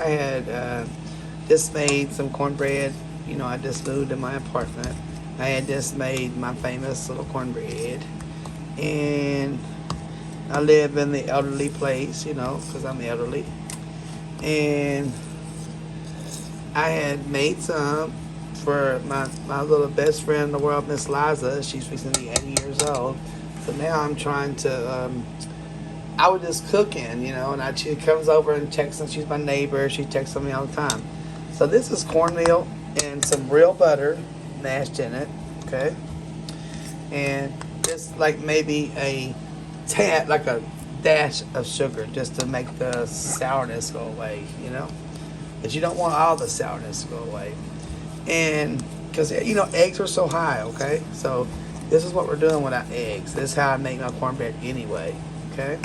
I had just made some cornbread. You know, I just moved to my apartment. I had just made my famous little cornbread. And I live in the elderly place, you know, because I'm elderly. And I had made some for my little best friend in the world, Miss Liza. She's fixing to be 80 years old. So now I'm trying to, I was just cooking, you know, and she comes over and texts, and she's my neighbor. She texts me all the time. So this is cornmeal and some real butter mashed in it, okay? And just like maybe a tad, like a dash of sugar just to make the sourness go away, you know? But you don't want all the sourness to go away. And because, you know, eggs are so high, okay? So this is what we're doing without eggs. This is how I make my cornbread anyway, okay?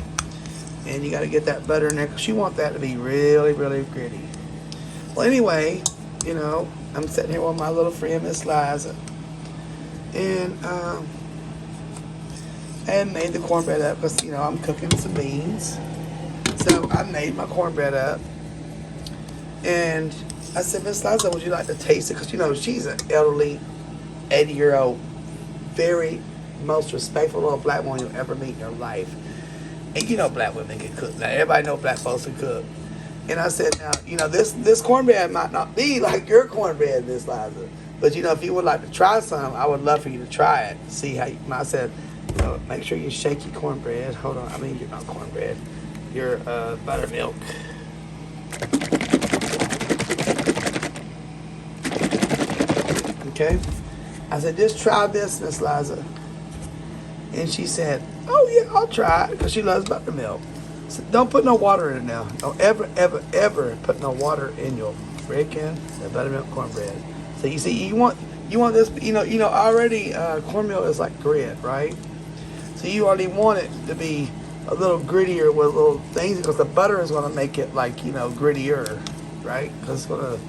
And you got to get that butter in there because you want that to be really, really gritty. Well, anyway, you know, I'm sitting here with my little friend, Miss Liza. And I had made the cornbread up because, you know, I'm cooking some beans. So I made my cornbread up. And I said, Miss Liza, would you like to taste it? Because, you know, she's an elderly, 80-year-old, very most respectful little black woman you'll ever meet in your life. And you know black women can cook. Now, everybody know black folks can cook. And I said, now, you know, this cornbread might not be like your cornbread, Miss Liza. But, you know, if you would like to try some, I would love for you to try it. See how you, I said, you know, make sure you shake your cornbread. Hold on, I mean, you're not cornbread. Your buttermilk. Okay? I said, just try this, Miss Liza. And she said, oh, yeah, I'll try it, because she loves buttermilk. I said, don't put no water in it now. Don't ever, ever, ever put no water in your freaking buttermilk cornbread. So you see, you want this, you know, already cornmeal is like grit, right? So you already want it to be a little grittier with little things, because the butter is going to make it like, you know, grittier, right? Because it's going to,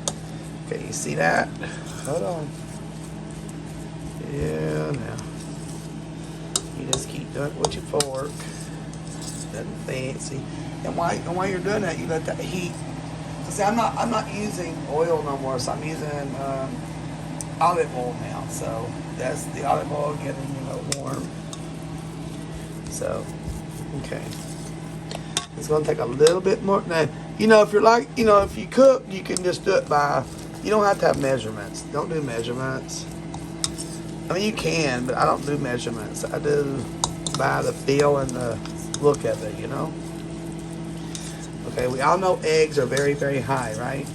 okay, you see that? Hold on. Yeah, now. You just keep doing it with your fork. Nothing fancy. And while you're doing that, you let that heat. So see, I'm not using oil no more, so I'm using olive oil now. So that's the olive oil getting, you know, warm. So, okay. It's gonna take a little bit more. Now, you know, if you're like, you know, if you cook, you can just do it by, you don't have to have measurements. Don't do measurements. I mean, you can, but I don't do measurements. I do by the feel and the look of it, you know? Okay, we all know eggs are very, very high, right?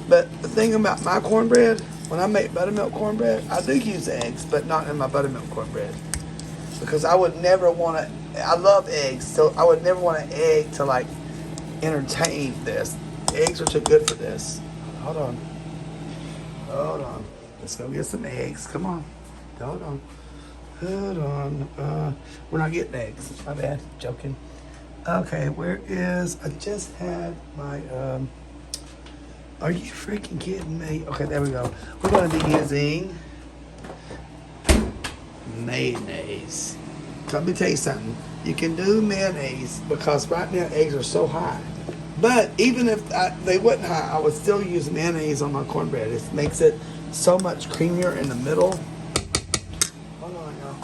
But the thing about my cornbread, when I make buttermilk cornbread, I do use eggs, but not in my buttermilk cornbread. Because I would never want to, I love eggs, so I would never want an egg to, like, entertain this. Eggs are too good for this. Hold on. Hold on. Let's go get some eggs. Come on. Hold on. Hold on. We're not getting eggs. My bad. Joking. Okay, where is... I just had my... Are you freaking kidding me? Okay, there we go. We're going to be using mayonnaise. Let me tell you something. You can do mayonnaise because right now eggs are so high. But even if they wasn't high, I would still use mayonnaise on my cornbread. It makes it so much creamier in the middle. Hold on, y'all.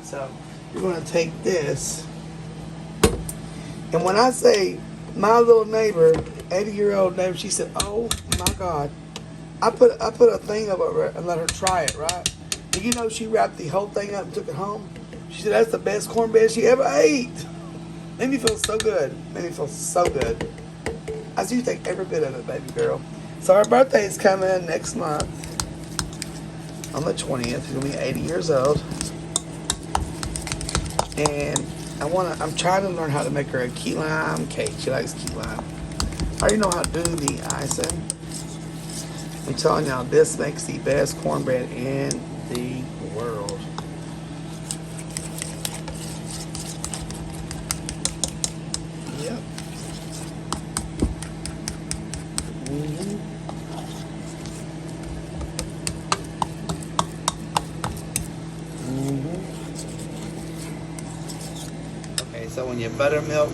So you're going to take this, and when I say my little neighbor, 80-year-old neighbor, she said, "Oh my God!" I put a thing of it and let her try it. Right? And you know, she wrapped the whole thing up and took it home. She said that's the best cornbread she ever ate. Made me feel so good. Made me feel so good. I said, you take every bit of it, baby girl. So her birthday is coming next month on the 20th. She's gonna be 80 years old, and I'm trying to learn how to make her a key lime cake. She likes key lime. I already know how to do the icing. I'm telling y'all, this makes the best cornbread in the world. Yep. Okay, so when you buttermilk,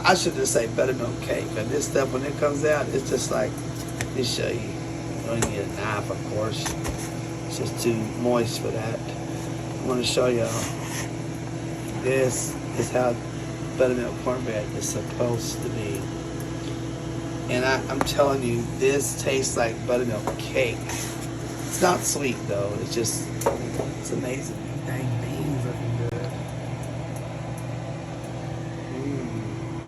I should just say buttermilk cake. But this stuff, when it comes out, it's just like, let me show you. You don't need a knife, of course. It's just too moist for that. I want to show y'all. This is how buttermilk cornbread is supposed to be. And I'm telling you, this tastes like buttermilk cake. It's not sweet though. It's just, it's amazing. Dang me.